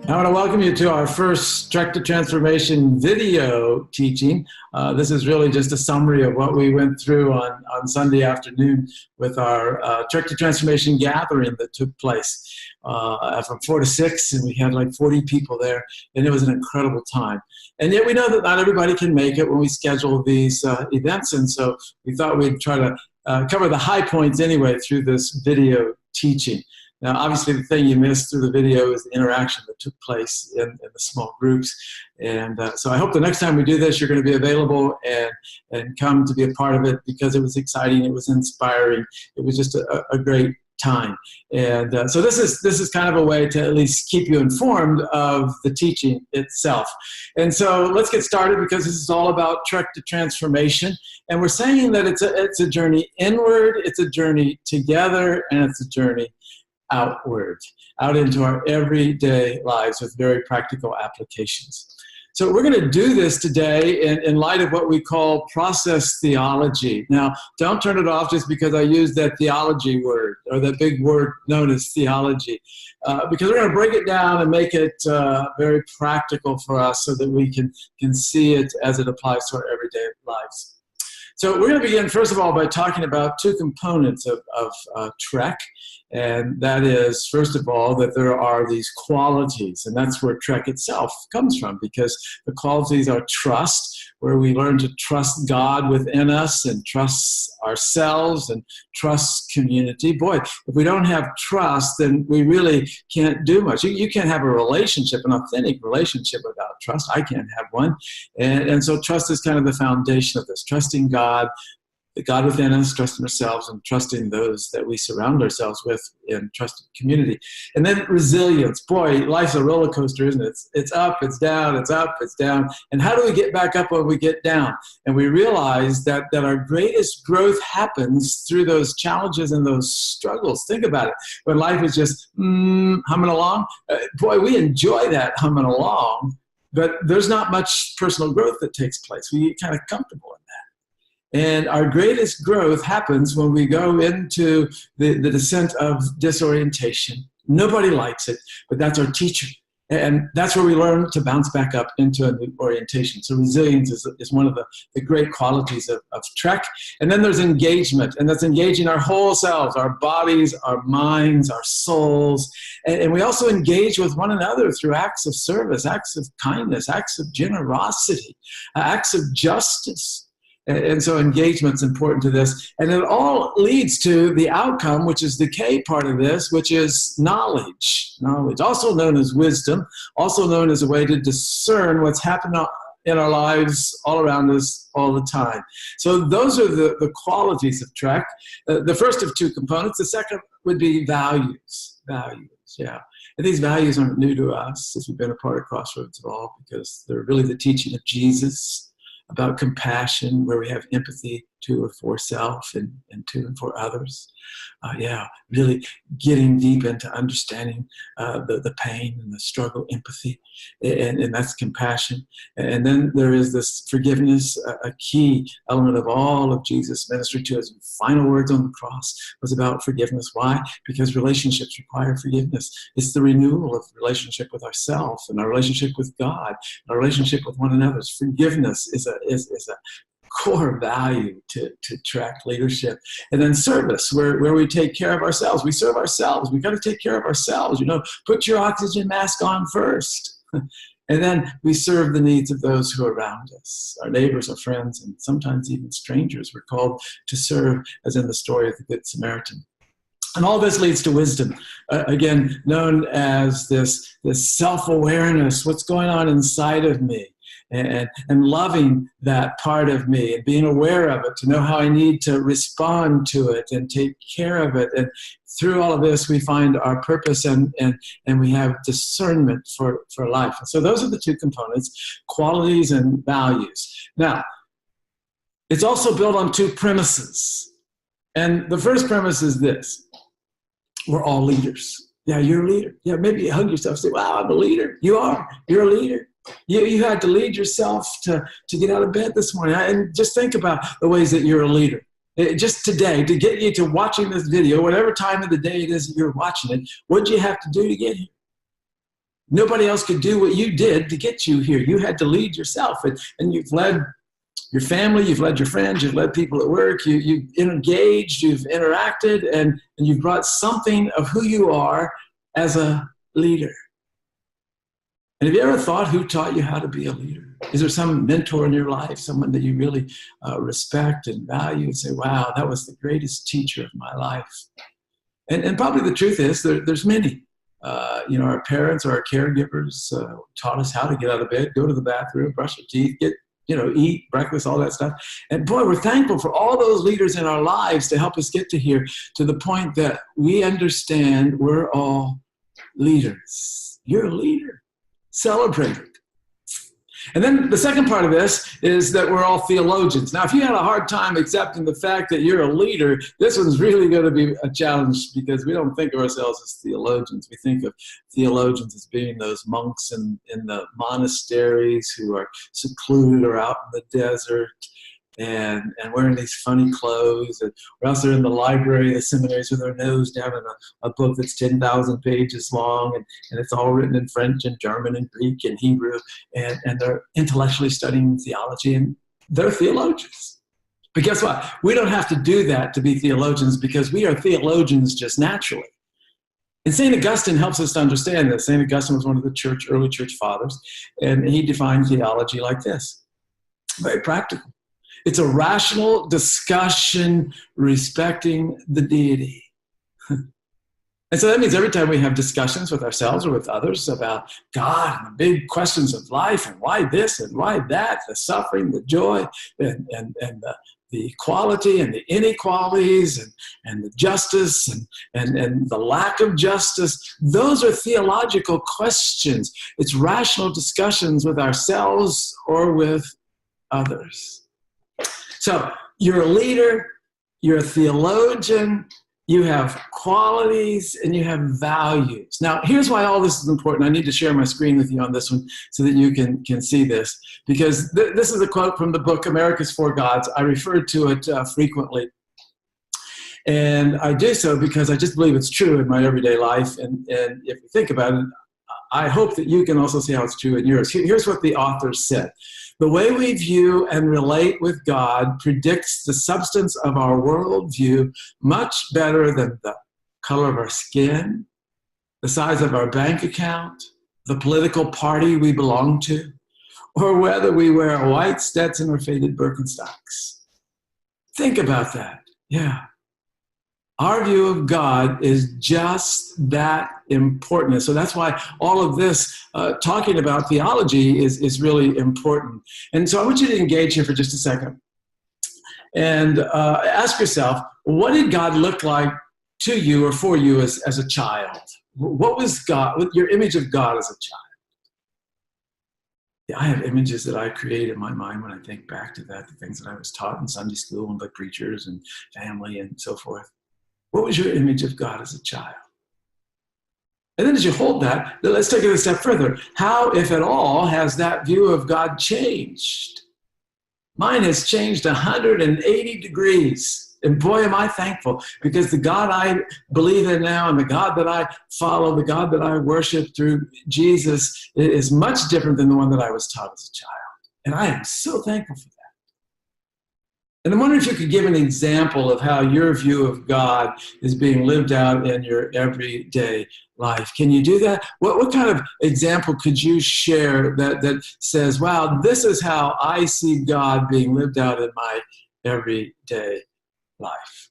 I want to welcome you to our first Trek to Transformation video teaching. This is really just a summary of what we went through on Sunday afternoon with our Trek to Transformation gathering that took place from 4 to 6, and we had like 40 people there, and it was an incredible time. And yet we know that not everybody can make it when we schedule these events, and so we thought we'd try to cover the high points anyway through this video teaching. Now, obviously, the thing you missed through the video is the interaction that took place in the small groups. And so I hope the next time we do this, you're going to be available and come to be a part of it, because it was exciting, it was inspiring, it was just a great time. And so this is kind of a way to at least keep you informed of the teaching itself. And so let's get started, because this is all about Trek to Transformation. And we're saying that it's a journey inward, it's a journey together, and it's a journey outward, out into our everyday lives with very practical applications. So we're going to do this today in light of what we call process theology. Now, don't turn it off just because I used that theology word, or that big word known as theology, because we're going to break it down and make it very practical for us so that we can see it as it applies to our everyday lives. So we're going to begin, first of all, by talking about two components of Trek. And that is, first of all, that there are these qualities. And that's where Trek itself comes from, because the qualities are trust, where we learn to trust God within us and trust ourselves and trust community. Boy, if we don't have trust, then we really can't do much. You can't have a relationship, an authentic relationship, without trust. I can't have one. And so trust is kind of the foundation of this, trusting God, the God within us, trusting ourselves, and trusting those that we surround ourselves with in trusted community. And then resilience. Boy, life's a roller coaster, isn't it? It's up, it's down, it's up, it's down. And how do we get back up when we get down? And we realize that our greatest growth happens through those challenges and those struggles. Think about it. When life is just humming along, boy, we enjoy that humming along, but there's not much personal growth that takes place. We get kind of comfortable in that. And our greatest growth happens when we go into the descent of disorientation. Nobody likes it, but that's our teacher. And that's where we learn to bounce back up into a new orientation. So resilience is one of the great qualities of Trek. And then there's engagement, and that's engaging our whole selves, our bodies, our minds, our souls. And we also engage with one another through acts of service, acts of kindness, acts of generosity, acts of justice. And so engagement's important to this. And it all leads to the outcome, which is the K part of this, which is knowledge. Knowledge, also known as wisdom, also known as a way to discern what's happening in our lives all around us all the time. So those are the qualities of Trek. The first of two components. The second would be values. Values, yeah. And these values aren't new to us, as we've been a part of Crossroads at all, because they're really the teaching of Jesus about compassion, where we have empathy to or for self and to and for others. Really getting deep into understanding the pain and the struggle, empathy, and that's compassion. And then there is this forgiveness. A key element of all of Jesus' ministry to his final words on the cross was about forgiveness. Why? Because relationships require forgiveness. It's the renewal of relationship with ourselves and our relationship with God, our relationship with one another. Forgiveness is a core value to Trek leadership. And then service, where we take care of ourselves. We serve ourselves. We've got to take care of ourselves. Put your oxygen mask on first. And then we serve the needs of those who are around us, our neighbors, our friends, and sometimes even strangers. We're called to serve, as in the story of the Good Samaritan. And all this leads to wisdom, again, known as this self-awareness, what's going on inside of me. And loving that part of me and being aware of it, to know how I need to respond to it and take care of it. And through all of this, we find our purpose and we have discernment for life. And so those are the two components, qualities and values. Now, it's also built on two premises. And the first premise is this: we're all leaders. Yeah, you're a leader. Yeah, maybe you hug yourself and say, wow, I'm a leader. You are. You're a leader. You had to lead yourself to get out of bed this morning. And just think about the ways that you're a leader. Just today, to get you to watching this video, whatever time of the day it is that you're watching it, what did you have to do to get here? Nobody else could do what you did to get you here. You had to lead yourself, and you've led your family, you've led your friends, you've led people at work, you've engaged, you've interacted, and you've brought something of who you are as a leader. And have you ever thought who taught you how to be a leader? Is there some mentor in your life, someone that you really respect and value and say, wow, that was the greatest teacher of my life? And probably the truth is there's many. Our parents or our caregivers taught us how to get out of bed, go to the bathroom, brush your teeth, eat breakfast, all that stuff. And boy, we're thankful for all those leaders in our lives to help us get to here, to the point that we understand we're all leaders. You're a leader. Celebrate it. And then the second part of this is that we're all theologians. Now, if you had a hard time accepting the fact that you're a leader, this one's really going to be a challenge, because we don't think of ourselves as theologians. We think of theologians as being those monks in the monasteries who are secluded or out in the desert and wearing these funny clothes, or else they're in the library, the seminaries, with their nose down in a book that's 10,000 pages long, and it's all written in French and German and Greek and Hebrew, and they're intellectually studying theology, and they're theologians. But guess what? We don't have to do that to be theologians, because we are theologians just naturally. And St. Augustine helps us to understand this. St. Augustine was one of the early church fathers, and he defined theology like this. Very practical. It's a rational discussion respecting the deity. And so that means every time we have discussions with ourselves or with others about God and the big questions of life, and why this and why that, the suffering, the joy, and the equality and the inequalities, and the justice and the lack of justice, those are theological questions. It's rational discussions with ourselves or with others. So you're a leader, you're a theologian, you have qualities, and you have values. Now, here's why all this is important. I need to share my screen with you on this one so that you can see this, because this is a quote from the book, America's Four Gods. I refer to it frequently. And I do so because I just believe it's true in my everyday life. And if you think about it, I hope that you can also see how it's true in yours. Here's what the author said. The way we view and relate with God predicts the substance of our worldview much better than the color of our skin, the size of our bank account, the political party we belong to, or whether we wear a white Stetson or faded Birkenstocks. Think about that. Yeah. Our view of God is just that important. So that's why all of this talking about theology is really important. And so I want you to engage here for just a second and ask yourself, what did God look like to you or for you as a child? What was God, your image of God as a child? Yeah, I have images that I create in my mind when I think back to that, the things that I was taught in Sunday school and by preachers and family and so forth. What was your image of God as a child? And then as you hold that, let's take it a step further. How, if at all, has that view of God changed? Mine has changed 180 degrees. And boy, am I thankful, because the God I believe in now and the God that I follow, the God that I worship through Jesus, is much different than the one that I was taught as a child. And I am so thankful for that. And I'm wondering if you could give an example of how your view of God is being lived out in your everyday life. Can you do that? What kind of example could you share that says, wow, this is how I see God being lived out in my everyday life?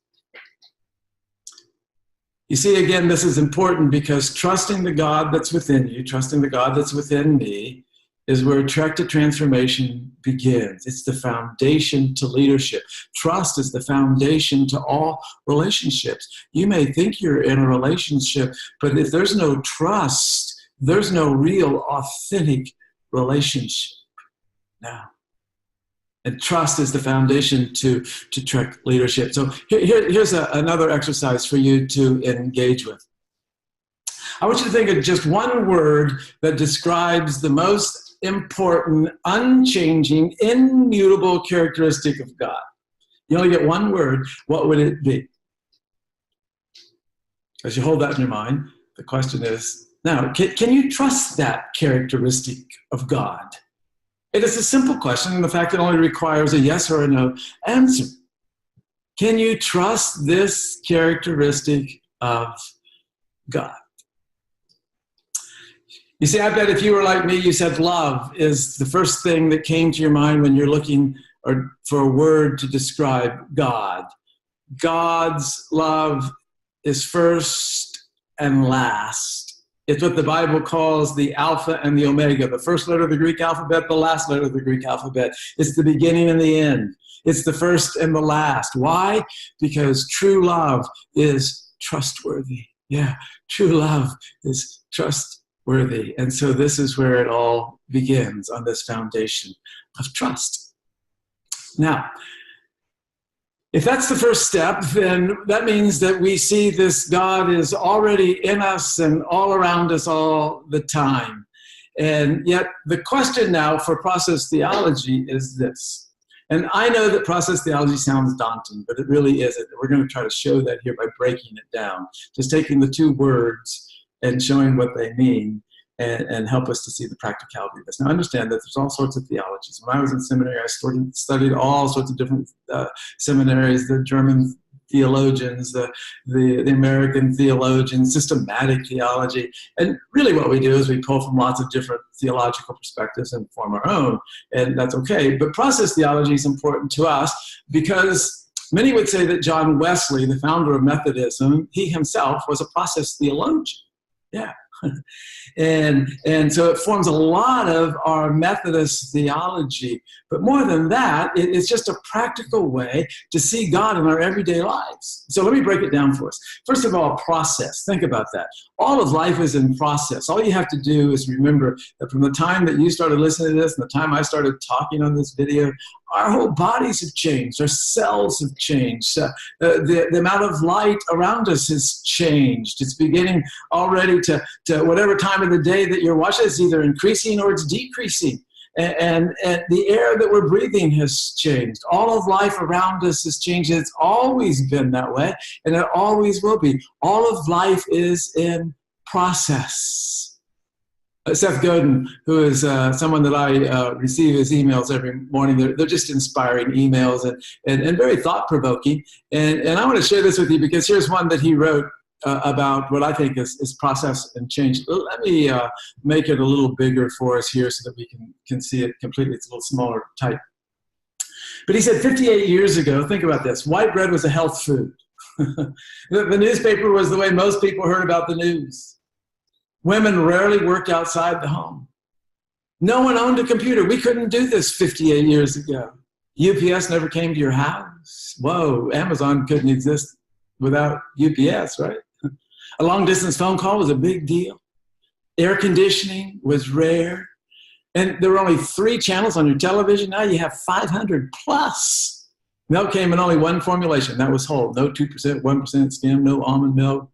You see, again, this is important, because trusting the God that's within you, trusting the God that's within me, is where Trek to Transformation begins. It's the foundation to leadership. Trust is the foundation to all relationships. You may think you're in a relationship, but if there's no trust, there's no real, authentic relationship. Now, and trust is the foundation to Trek leadership. So here's another exercise for you to engage with. I want you to think of just one word that describes the most important, unchanging, immutable characteristic of God. You only get one word. What would it be? As you hold that in your mind, the question is, Now, can you trust that characteristic of God? It is a simple question, and the fact it only requires a yes or a no answer. Can you trust this characteristic of God? You see, I bet if you were like me, you said love is the first thing that came to your mind when you're looking for a word to describe God. God's love is first and last. It's what the Bible calls the Alpha and the Omega, the first letter of the Greek alphabet, the last letter of the Greek alphabet. It's the beginning and the end. It's the first and the last. Why? Because true love is trustworthy. Yeah, true love is trustworthy. And so this is where it all begins, on this foundation of trust. Now, if that's the first step, then that means that we see this God is already in us and all around us all the time. And yet the question now for process theology is this. And I know that process theology sounds daunting, but it really isn't. We're going to try to show that here by breaking it down. Just taking the two words and showing what they mean. And help us to see the practicality of this. Now, understand that there's all sorts of theologies. When I was in seminary, I studied all sorts of different seminaries, the German theologians, the American theologians, systematic theology. And really what we do is we pull from lots of different theological perspectives and form our own, and that's okay. But process theology is important to us because many would say that John Wesley, the founder of Methodism, he himself was a process theologian. Yeah. And so it forms a lot of our Methodist theology. But more than that, it's just a practical way to see God in our everyday lives. So let me break it down for us. First of all, process. Think about that. All of life is in process. All you have to do is remember that from the time that you started listening to this and the time I started talking on this video, our whole bodies have changed. Our cells have changed. The amount of light around us has changed. It's beginning already to whatever time of the day that you're watching, it's either increasing or it's decreasing. And the air that we're breathing has changed. All of life around us has changed. It's always been that way, and it always will be. All of life is in process. Seth Godin, who is someone that I receive his emails every morning, they're just inspiring emails and very thought-provoking. And I want to share this with you because here's one that he wrote about what I think is process and change. Let me make it a little bigger for us here so that we can see it completely. It's a little smaller type. But he said 58 years ago, think about this, white bread was a health food. The newspaper was the way most people heard about the news. Women rarely worked outside the home. No one owned a computer. We couldn't do this 58 years ago. UPS never came to your house. Whoa, Amazon couldn't exist without UPS, right? A long-distance phone call was a big deal. Air conditioning was rare. And there were only 3 channels on your television. Now you have 500 plus. Milk came in only one formulation. That was whole. No 2%, 1% skim, no almond milk,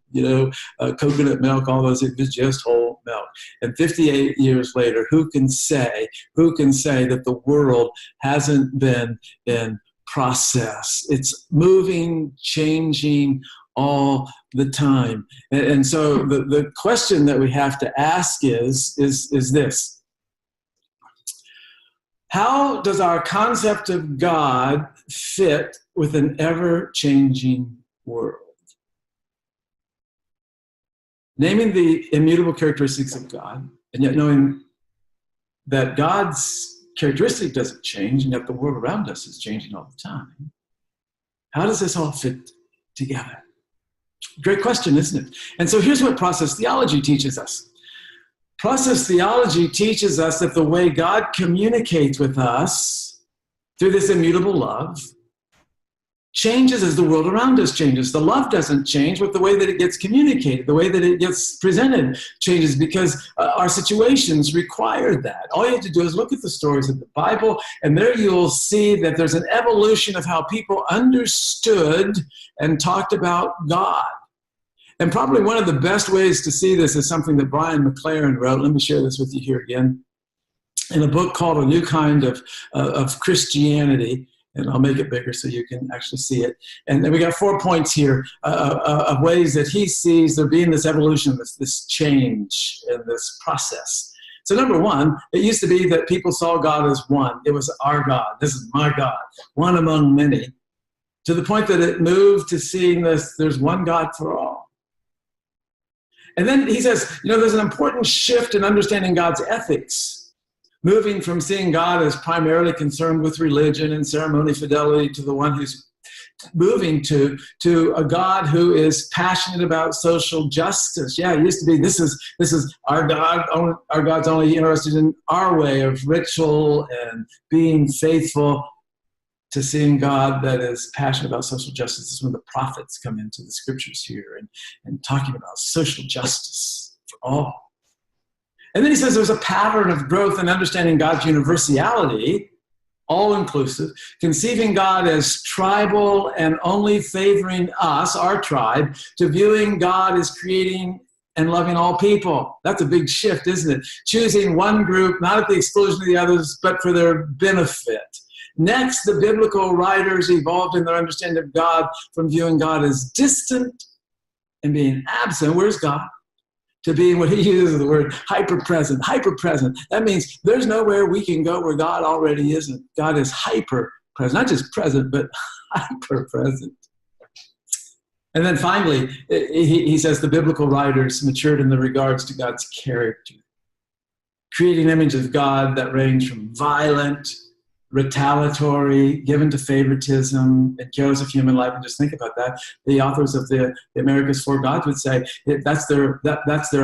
coconut milk, all those. It was just whole milk. And 58 years later, who can say that the world hasn't been in process? It's moving, changing all the time. And so the question that we have to ask is this. How does our concept of God fit with an ever-changing world? Naming the immutable characteristics of God, and yet knowing that God's characteristic doesn't change, and yet the world around us is changing all the time. How does this all fit together? Great question, isn't it? And so here's what process theology teaches us. Process theology teaches us that the way God communicates with us through this immutable love changes as the world around us changes. The love doesn't change, but the way that it gets communicated, the way that it gets presented changes because our situations require that. All you have to do is look at the stories of the Bible, and there you'll see that there's an evolution of how people understood and talked about God. And probably one of the best ways to see this is something that Brian McLaren wrote. Let me share this with you here again. In a book called A New Kind of Christianity. And I'll make it bigger so you can actually see it. And then we got 4 points here of ways that he sees there being this evolution, this change in this process. So number 1, it used to be that people saw God as one. It was our God. This is my God, one among many, to the point that it moved to seeing this, there's one God for all. And then he says, there's an important shift in understanding God's ethics, moving from seeing God as primarily concerned with religion and ceremony fidelity to the one who's moving to a God who is passionate about social justice. Yeah, it used to be this is our God. Our God's only interested in our way of ritual and being faithful, to seeing God that is passionate about social justice. This is when the prophets come into the scriptures here and talking about social justice for all. And then he says there's a pattern of growth in understanding God's universality, all-inclusive, conceiving God as tribal and only favoring us, our tribe, to viewing God as creating and loving all people. That's a big shift, isn't it? Choosing one group, not at the exclusion of the others, but for their benefit. Next, the biblical writers evolved in their understanding of God from viewing God as distant and being absent. Where's God? To being what he uses the word hyper-present. Hyper-present. That means there's nowhere we can go where God already isn't. God is hyper-present. Not just present, but hyper-present. And then finally, he says the biblical writers matured in the regards to God's character, creating an image of God that range from violent, retaliatory, given to favoritism, and careless of human life. And just think about that. The authors of the America's Four Gods would say that's their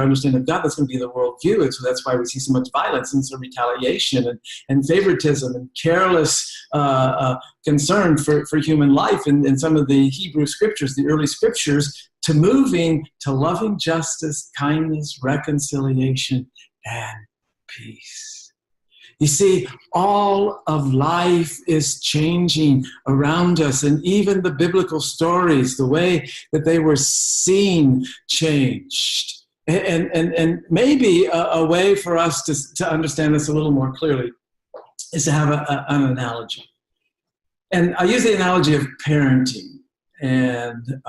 understanding of God. That's going to be the worldview. And so that's why we see so much violence and some retaliation and favoritism and careless concern for human life in some of the Hebrew scriptures, the early scriptures, to moving to loving justice, kindness, reconciliation, and peace. You see, all of life is changing around us, and even the biblical stories, the way that they were seen, changed. And maybe a way for us to understand this a little more clearly is to have an analogy. And I use the analogy of parenting. And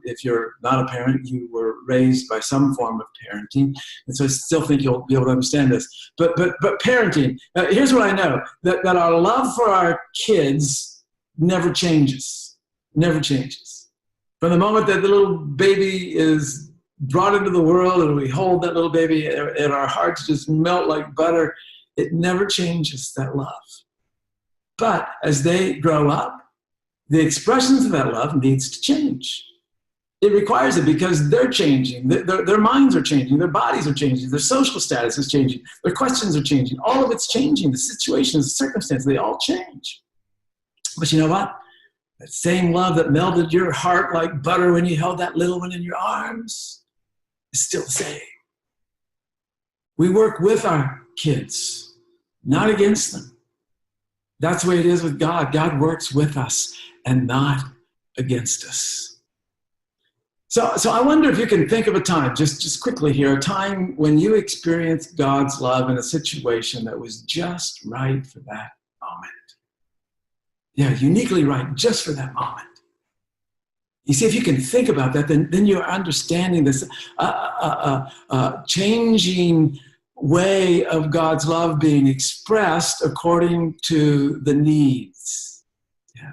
if you're not a parent, you were raised by some form of parenting. And so I still think you'll be able to understand this. But parenting, here's what I know, that our love for our kids never changes. Never changes. From the moment that the little baby is brought into the world and we hold that little baby and our hearts just melt like butter, it never changes, that love. But as they grow up, the expressions of that love needs to change. It requires it because they're changing. Their minds are changing. Their bodies are changing. Their social status is changing. Their questions are changing. All of it's changing. The situations, the circumstances, they all change. But you know what? That same love that melted your heart like butter when you held that little one in your arms is still the same. We work with our kids, not against them. That's the way it is with God. God works with us and not against us. So I wonder if you can think of a time, just quickly here, a time when you experienced God's love in a situation that was just right for that moment. Yeah, uniquely right, just for that moment. You see, if you can think about that, then you're understanding this changing way of God's love being expressed according to the needs. Yeah.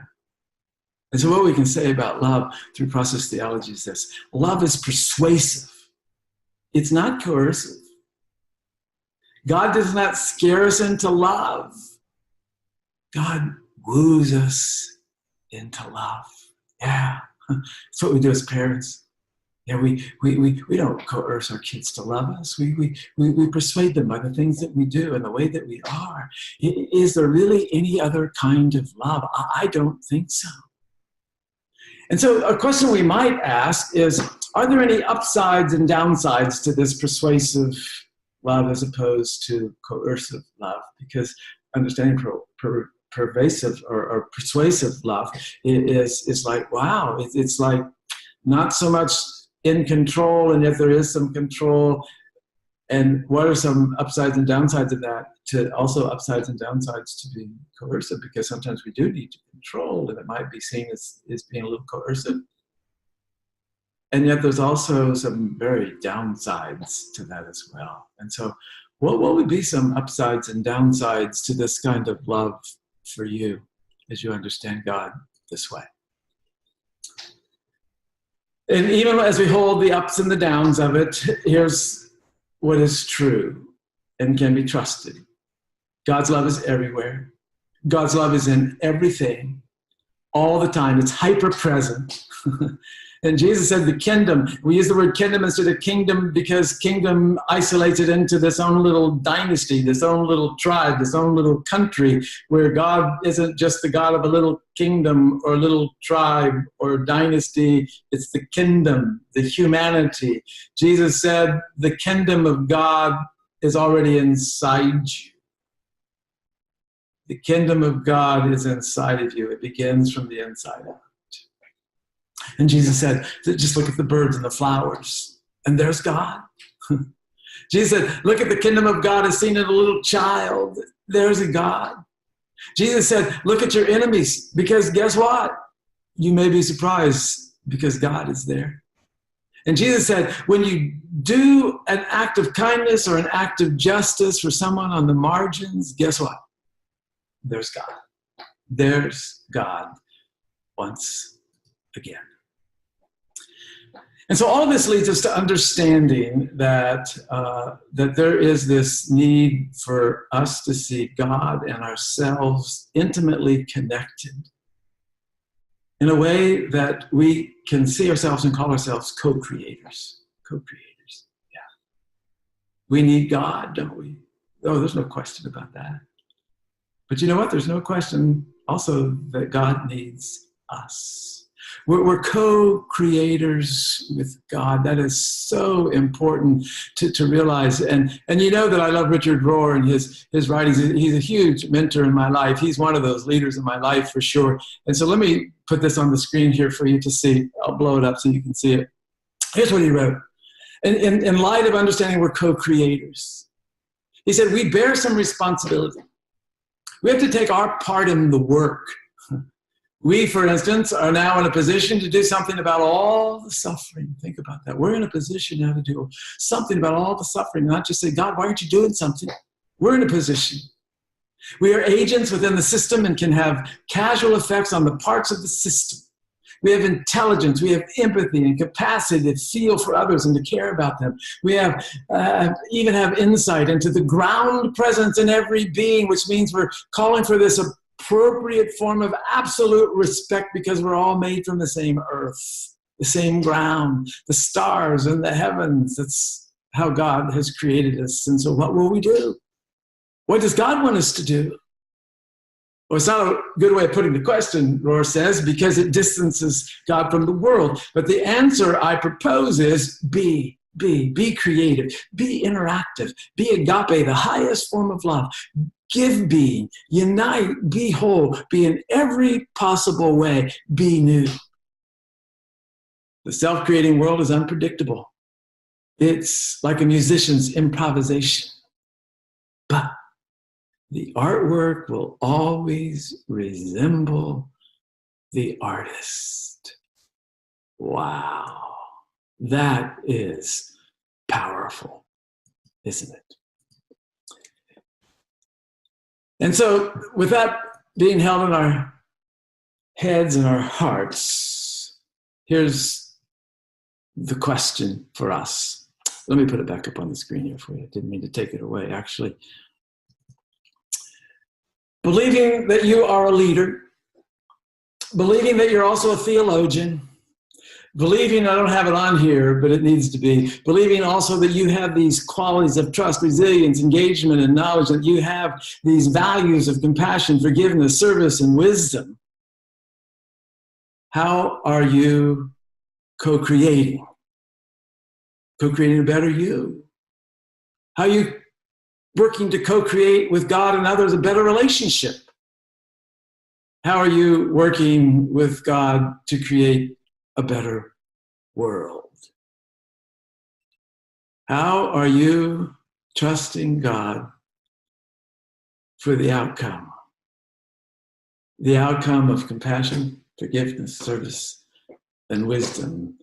And so what we can say about love through process theology is this. Love is persuasive. It's not coercive. God does not scare us into love. God woos us into love. Yeah. That's what we do as parents. Yeah, we don't coerce our kids to love us. We persuade them by the things that we do and the way that we are. Is there really any other kind of love? I don't think so. And so a question we might ask is, are there any upsides and downsides to this persuasive love as opposed to coercive love? Because understanding pervasive or persuasive love is like, wow, it's like not so much in control, and yet there is some control. And what are some upsides and downsides of that? Also upsides and downsides to being coercive, because sometimes we do need to control, and it might be seen as being a little coercive. And yet there's also some very downsides to that as well. And so what would be some upsides and downsides to this kind of love for you as you understand God this way? And even as we hold the ups and the downs of it, here's what is true and can be trusted. God's love is everywhere. God's love is in everything, all the time. It's hyper-present. And Jesus said the kingdom, we use the word kingdom instead of kingdom because kingdom isolates it into this own little dynasty, this own little tribe, this own little country, where God isn't just the God of a little kingdom or a little tribe or dynasty. It's the kingdom, the humanity. Jesus said the kingdom of God is already inside you. The kingdom of God is inside of you. It begins from the inside out. And Jesus said, just look at the birds and the flowers, and there's God. Jesus said, look at the kingdom of God as seen in a little child. There's a God. Jesus said, look at your enemies, because guess what? You may be surprised because God is there. And Jesus said, when you do an act of kindness or an act of justice for someone on the margins, guess what? There's God. There's God once again. And so all of this leads us to understanding that, that there is this need for us to see God and ourselves intimately connected in a way that we can see ourselves and call ourselves co-creators. Co-creators, yeah. We need God, don't we? Oh, there's no question about that. But you know what? There's no question also that God needs us. We're co-creators with God. That is so important to realize. And you know that I love Richard Rohr and his writings. He's a huge mentor in my life. He's one of those leaders in my life for sure. And so let me put this on the screen here for you to see. I'll blow it up so you can see it. Here's what he wrote. In light of understanding we're co-creators, he said, we bear some responsibility. We have to take our part in the work. We, for instance, are now in a position to do something about all the suffering. Think about that. We're in a position now to do something about all the suffering, not just say, God, why aren't you doing something? We're in a position. We are agents within the system and can have casual effects on the parts of the system. We have intelligence, we have empathy and capacity to feel for others and to care about them. We have even have insight into the ground presence in every being, which means we're calling for this appropriate form of absolute respect because we're all made from the same earth, the same ground, the stars and the heavens. That's how God has created us. And so what will we do? What does God want us to do? Well, it's not a good way of putting the question, Rohr says, because it distances God from the world. But the answer I propose is be creative, be interactive, be agape, the highest form of love. Give being, unite, be whole, be in every possible way, be new. The self-creating world is unpredictable. It's like a musician's improvisation. But the artwork will always resemble the artist. Wow, that is powerful, isn't it? And so with that being held in our heads and our hearts, here's the question for us. Let me put it back up on the screen here for you. I didn't mean to take it away, actually. Believing that you are a leader, believing that you're also a theologian, believing, I don't have it on here, but it needs to be, believing also that you have these qualities of trust, resilience, engagement, and knowledge, that you have these values of compassion, forgiveness, service, and wisdom. How are you co-creating? Co-creating a better you? How are you working to co-create with God and others a better relationship? How are you working with God to create a better world? How are you trusting God for the outcome of compassion, forgiveness, service, and wisdom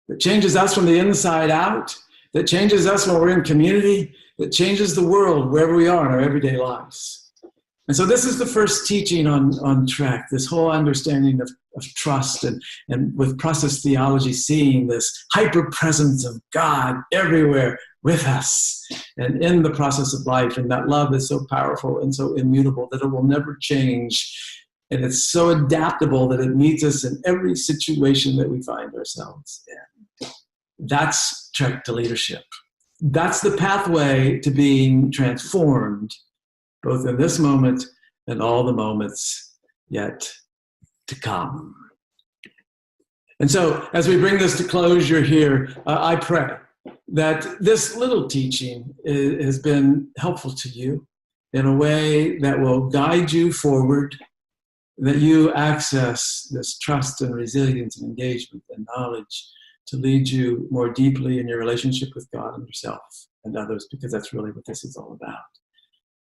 that changes us from the inside out, that changes us when we're in community, that changes the world wherever we are in our everyday lives. And so this is the first teaching on Trek, this whole understanding of trust and with process theology, seeing this hyper-presence of God everywhere with us and in the process of life. And that love is so powerful and so immutable that it will never change. And it's so adaptable that it meets us in every situation that we find ourselves in. That's Trek to leadership. That's the pathway to being transformed, both in this moment and all the moments yet to come. And so, as we bring this to closure here, I pray that this little teaching has been helpful to you in a way that will guide you forward, that you access this trust and resilience and engagement and knowledge to lead you more deeply in your relationship with God and yourself and others, because that's really what this is all about.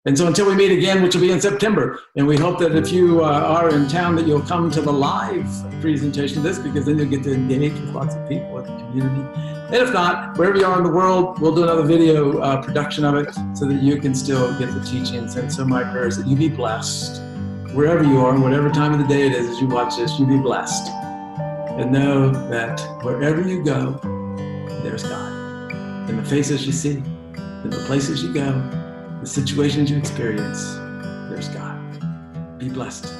And so until we meet again, which will be in September, and we hope that if you are in town that you'll come to the live presentation of this, because then you'll get to engage with lots of people in the community. And if not, wherever you are in the world, we'll do another video production of it so that you can still get the teachings. And so my prayer is that you be blessed wherever you are, whatever time of the day it is as you watch this, you be blessed. And know that wherever you go, there's God. In the faces you see, in the places you go, the situations you experience, there's God. Be blessed.